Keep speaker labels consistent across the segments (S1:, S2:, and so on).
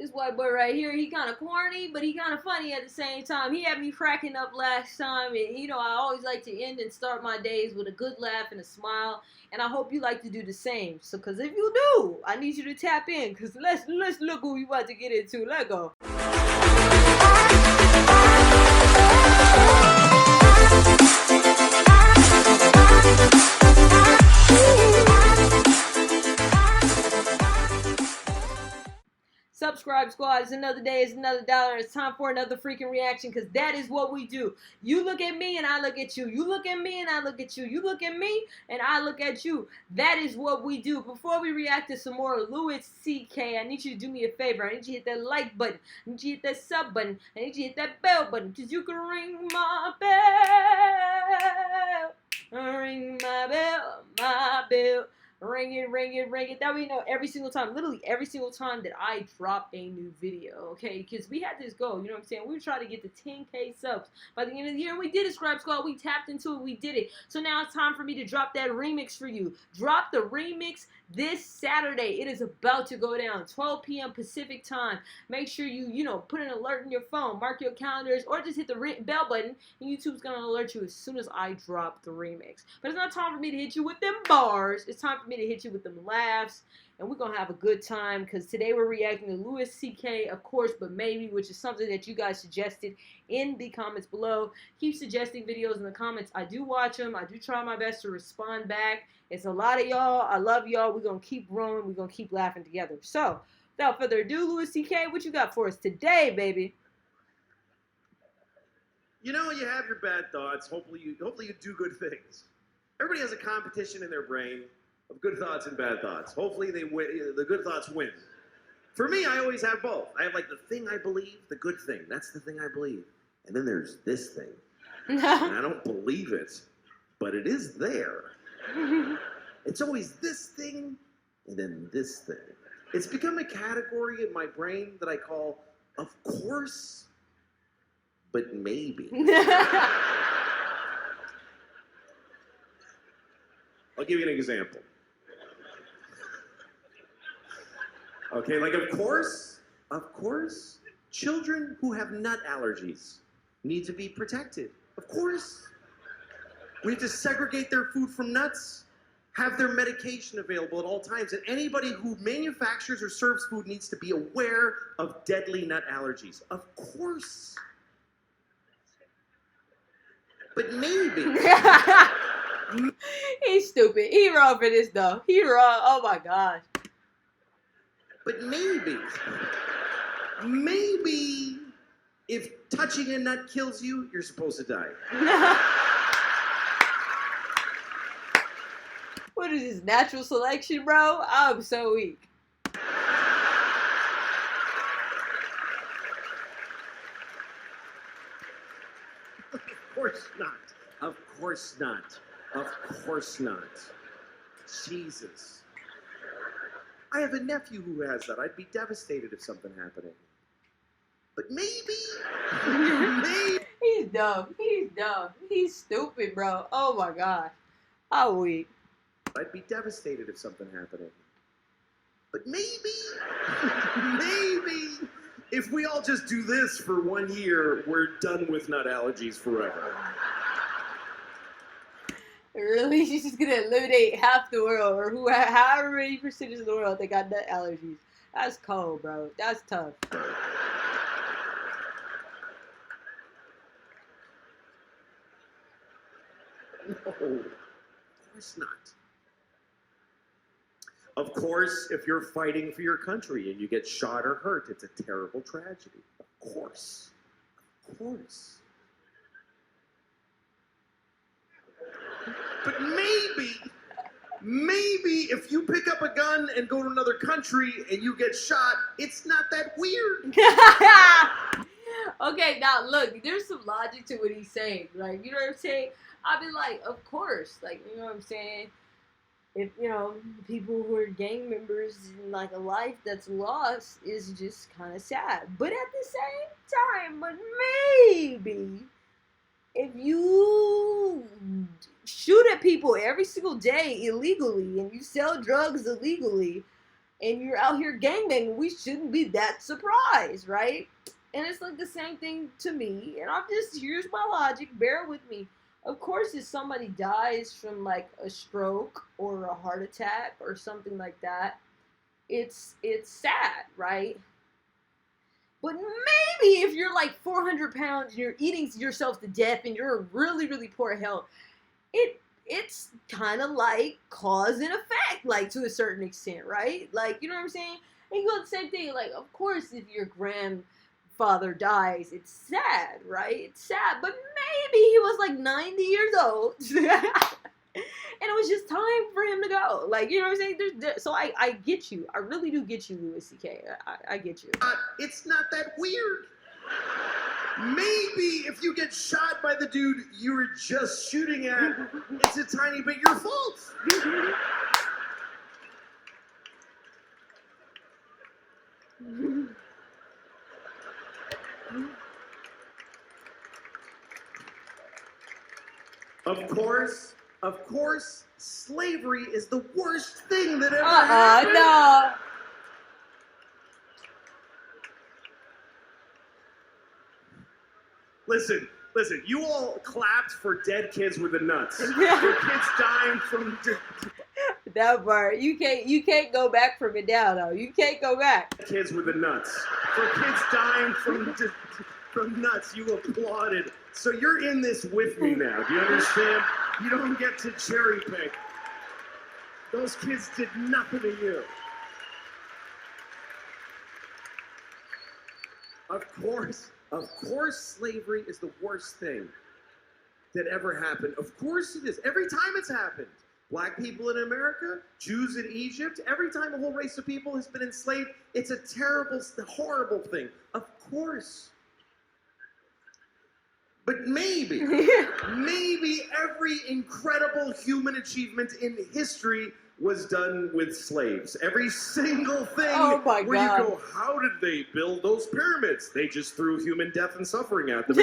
S1: This white boy right here, he kind of corny, but he kind of funny at the same time. He had me cracking up last time, and you know I always like to end and start my days with a good laugh and a smile, and I hope you like to do the same. So, cause if you do, I need you to tap in, cause let's look who we about to get into. Let go. Subscribe squad, it's another day, it's another dollar, it's time for another freaking reaction, because that is what we do. You look at me and I look at you. You look at me and I look at you. You look at me and I look at you. That is what we do. Before we react to some more Louis C.K., I need you to do me a favor. I need you to hit that like button. I need you to hit that sub button. I need you to hit that bell button, because you can ring my bell. Ring my bell, my bell. Ring it, ring it, ring it. That way you know every single time, literally every single time that I drop a new video, okay? Because we had this goal, you know what I'm saying? We were trying to get to 10K subs by the end of the year. We did it, Scribe Squad. We tapped into it. We did it. So now it's time for me to drop that remix for you. Drop the remix this Saturday. It is about to go down, 12 p.m. Pacific time. Make sure you know, put an alert in your phone, mark your calendars, or just hit the bell button, and YouTube's going to alert you as soon as I drop the remix. But it's not time for me to hit you with them bars. It's time for me to hit you with them laughs, and we're going to have a good time, because today we're reacting to Louis C.K., of course, but maybe, which is something that you guys suggested in the comments below. Keep suggesting videos in the comments. I do watch them. I do try my best to respond back. It's a lot of y'all. I love y'all. We're going to keep growing. We're going to keep laughing together. So, without further ado, Louis C.K., what you got for us today, baby?
S2: You know, you have your bad thoughts. Hopefully you do good things. Everybody has a competition in their brain of good thoughts and bad thoughts. Hopefully they win, the good thoughts win. For me, I always have both. I have like the thing I believe, the good thing. That's the thing I believe. And then there's this thing. And I don't believe it, but it is there. It's always this thing and then this thing. It's become a category in my brain that I call, of course, but maybe. I'll give you an example. Okay, like of course, children who have nut allergies need to be protected. Of course. We have to segregate their food from nuts, have their medication available at all times, and anybody who manufactures or serves food needs to be aware of deadly nut allergies. Of course. But maybe.
S1: He's stupid. He wrong for this, though. He wrong. Oh, my gosh.
S2: But maybe if touching a nut kills you, you're supposed to die.
S1: What is this, natural selection, bro? I'm so weak.
S2: Of course not. Of course not. Of course not. Jesus. I have a nephew who has that. I'd be devastated if something happened. But maybe. Maybe.
S1: He's dumb. He's dumb. He's stupid, bro. Oh my gosh. I'm weak.
S2: I'd be devastated if something happened. But maybe, maybe, if we all just do this for 1 year, we're done with nut allergies forever.
S1: Really? She's just gonna eliminate half the world, or however many percentage of the world that got nut allergies. That's cold, bro. That's tough.
S2: No, of course not. Of course, if you're fighting for your country and you get shot or hurt, it's a terrible tragedy. Of course. Of course. But maybe if you pick up a gun and go to another country and you get shot, it's not that weird.
S1: Okay, now look, there's some logic to what he's saying. Like, you know what I'm saying? I'll be like, of course. Like, you know what I'm saying? If, you know, people who are gang members and like a life that's lost is just kind of sad. But at the same time, but maybe if you shoot at people every single day illegally and you sell drugs illegally and you're out here gangbanging, we shouldn't be that surprised, right? And it's like the same thing to me. And here's my logic, bear with me. Of course, if somebody dies from like a stroke or a heart attack or something like that, it's sad, right? But maybe if you're like 400 pounds and you're eating yourself to death and you're in really, really poor health, it's kind of like cause and effect, like to a certain extent, right? Like, you know what I'm saying? And you go the same thing, like, of course, if your grandfather dies, it's sad, right? It's sad, but maybe he was like 90 years old. And it was just time for him to go. Like, you know what I'm saying? So I get you. I really do get you, Louis C.K. I get you.
S2: It's not that weird. Maybe if you get shot by the dude you were just shooting at, it's a tiny bit your fault. Of course, slavery is the worst thing that ever happened.
S1: No.
S2: Listen, you all clapped for dead kids with the nuts. For kids dying from...
S1: That part, you can't go back from it now, though. You can't go back.
S2: Kids with the nuts. For kids dying from nuts, you applauded. So you're in this with me now. Do you understand? You don't get to cherry pick. Those kids did nothing to you. Of course, slavery is the worst thing that ever happened. Of course it is. Every time it's happened. Black people in America, Jews in Egypt, every time a whole race of people has been enslaved, it's a terrible, horrible thing. Of course. But maybe every incredible human achievement in history was done with slaves. Every single thing where you go, how did they build those pyramids? They just threw human death and suffering at them.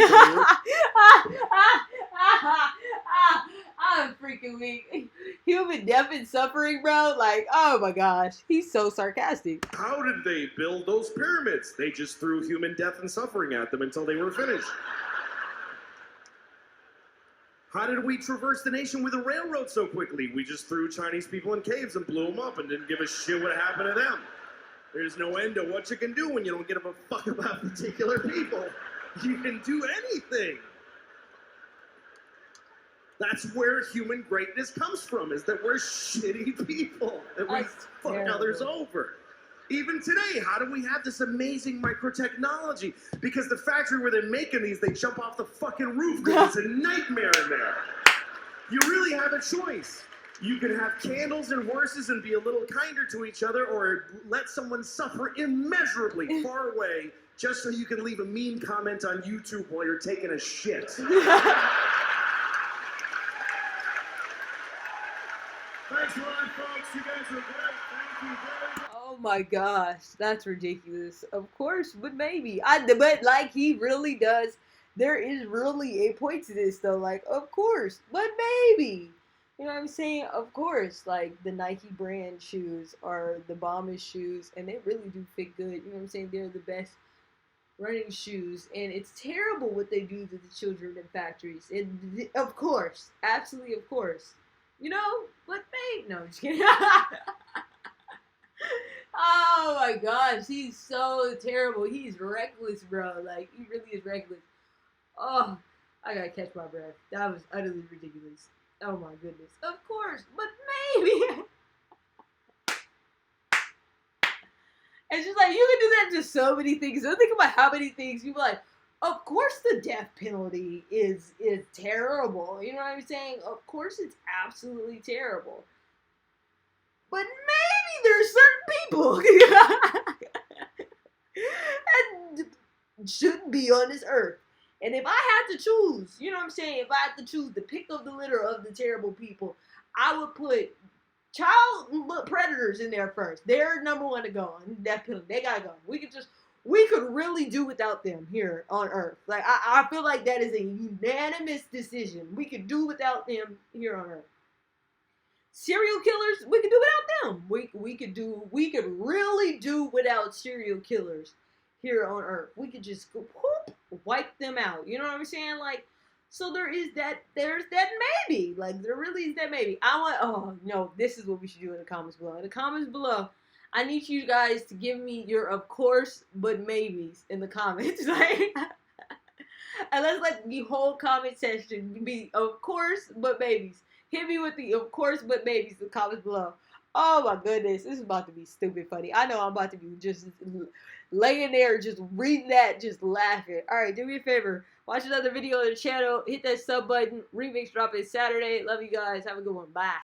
S1: I'm freaking weak. Human death and suffering, bro? Like, oh my gosh. He's so sarcastic.
S2: How did they build those pyramids? They just threw human death and suffering at them until they were finished. How did we traverse the nation with a railroad so quickly? We just threw Chinese people in caves and blew them up and didn't give a shit what happened to them. There's no end to what you can do when you don't give a fuck about particular people. You can do anything. That's where human greatness comes from, is that we're shitty people. That we fuck others over. Even today, how do we have this amazing microtechnology? Because the factory where they're making these, they jump off the fucking roof because it's a nightmare in there. You really have a choice. You can have candles and horses and be a little kinder to each other, or let someone suffer immeasurably far away just so you can leave a mean comment on YouTube while you're taking a shit. Thanks a lot, folks. You guys are great. Thank you very much.
S1: Oh my gosh, that's ridiculous. Of course, but maybe. But like he really does. There is really a point to this, though. Like, of course, but maybe. You know what I'm saying? Of course, like the Nike brand shoes are the bombest shoes, and they really do fit good. You know what I'm saying? They're the best running shoes, and it's terrible what they do to the children in factories. And of course, absolutely, of course. You know, but maybe. No, I'm just kidding. Oh my gosh, he's so terrible. He's reckless, bro. Like, he really is reckless. Oh, I gotta catch my breath. That was utterly ridiculous. Oh my goodness. Of course, but maybe. It's just like, you can do that to so many things. So think about how many things you'd be like, of course the death penalty is terrible. You know what I'm saying? Of course it's absolutely terrible. But maybe there's certain people that shouldn't be on this earth. And if I had to choose, you know what I'm saying? If I had to choose the pick of the litter of the terrible people, I would put child predators in there first. They're number one to go on death penalty. They gotta go. We could really do without them here on earth. Like, I feel like that is a unanimous decision. We could do without them here on earth. Serial killers, we could do without them. We could really do without serial killers here on Earth. We could just whoop, wipe them out. You know what I'm saying? Like, so there's that maybe. Like, there really is that maybe. Oh no, this is what we should do in the comments below. In the comments below, I need you guys to give me your of course but maybes in the comments. Like, and let's let the whole comment section be of course but maybes. Hit me with the of course but maybes in the comments below. Oh my goodness, this is about to be stupid funny. I know I'm about to be just laying there, just reading that, just laughing. Alright, do me a favor. Watch another video on the channel. Hit that sub button. Remix dropping Saturday. Love you guys. Have a good one. Bye.